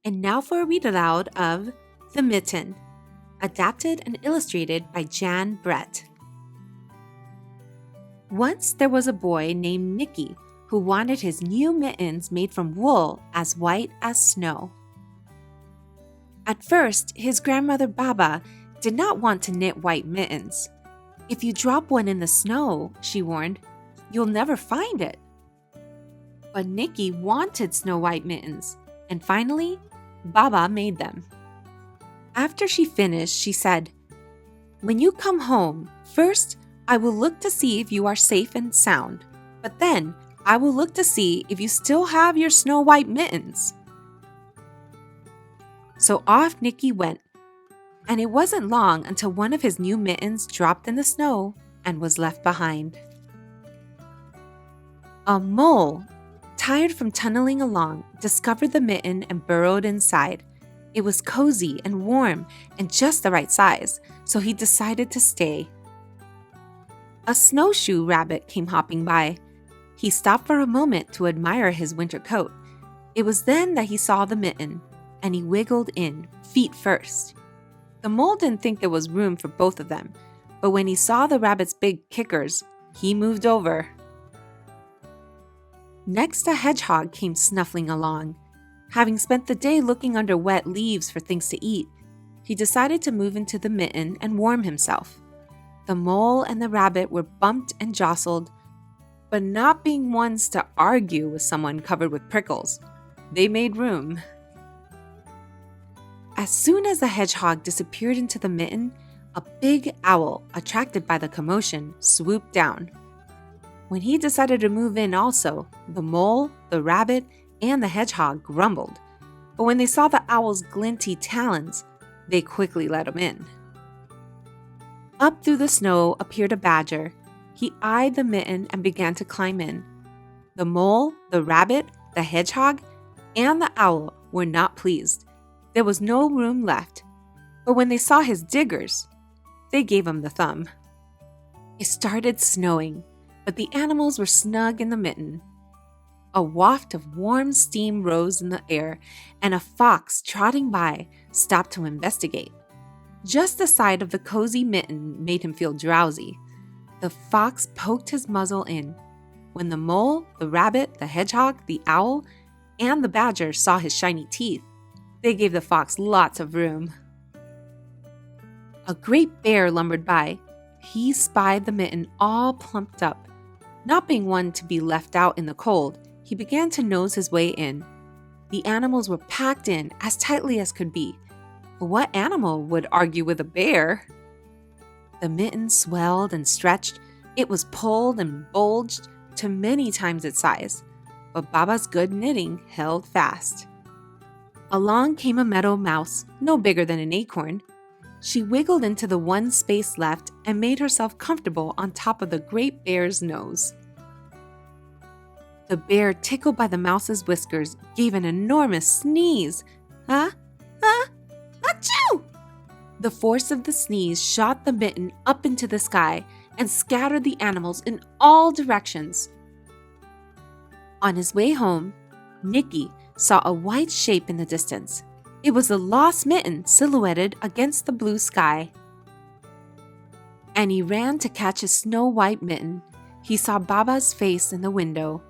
And now for a read aloud of The Mitten, adapted and illustrated by Jan Brett. Once there was a boy named Nikki who wanted his new mittens made from wool as white as snow. At first, his grandmother Baba did not want to knit white mittens. "If you drop one in the snow," she warned, "you'll never find it." But Nikki wanted snow white mittens, and finally, Baba made them. After she finished, she said, "When you come home, first I will look to see if you are safe and sound, but then I will look to see if you still have your snow white mittens." So off Nikki went, and it wasn't long until one of his new mittens dropped in the snow and was left behind. A mole, tired from tunneling along, discovered the mitten and burrowed inside. It was cozy and warm and just the right size, so he decided to stay. A snowshoe rabbit came hopping by. He stopped for a moment to admire his winter coat. It was then that he saw the mitten, and he wiggled in, feet first. The mole didn't think there was room for both of them, but when he saw the rabbit's big kickers, he moved over. Next, a hedgehog came snuffling along. Having spent the day looking under wet leaves for things to eat, he decided to move into the mitten and warm himself. The mole and the rabbit were bumped and jostled, but not being ones to argue with someone covered with prickles, they made room. As soon as the hedgehog disappeared into the mitten, a big owl, attracted by the commotion, swooped down. When he decided to move in also, the mole, the rabbit, and the hedgehog grumbled. But when they saw the owl's glinty talons, they quickly let him in. Up through the snow appeared a badger. He eyed the mitten and began to climb in. The mole, the rabbit, the hedgehog, and the owl were not pleased. There was no room left. But when they saw his diggers, they gave him the thumb. It started snowing, but the animals were snug in the mitten. A waft of warm steam rose in the air, and a fox trotting by stopped to investigate. Just the sight of the cozy mitten made him feel drowsy. The fox poked his muzzle in. When the mole, the rabbit, the hedgehog, the owl, and the badger saw his shiny teeth, they gave the fox lots of room. A great bear lumbered by. He spied the mitten all plumped up. Not being one to be left out in the cold, he began to nose his way in. The animals were packed in as tightly as could be. But what animal would argue with a bear? The mitten swelled and stretched. It was pulled and bulged to many times its size. But Baba's good knitting held fast. Along came a meadow mouse, no bigger than an acorn. She wiggled into the one space left and made herself comfortable on top of the great bear's nose. The bear, tickled by the mouse's whiskers, gave an enormous sneeze. Achoo! The force of the sneeze shot the mitten up into the sky and scattered the animals in all directions. On his way home, Nikki saw a white shape in the distance. It was the lost mitten silhouetted against the blue sky. And he ran to catch his snow-white mitten. He saw Baba's face in the window.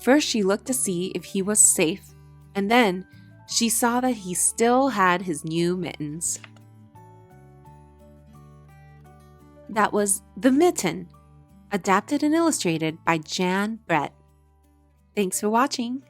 First she looked to see if he was safe, and then she saw that he still had his new mittens. That was The Mitten, adapted and illustrated by Jan Brett. Thanks for watching.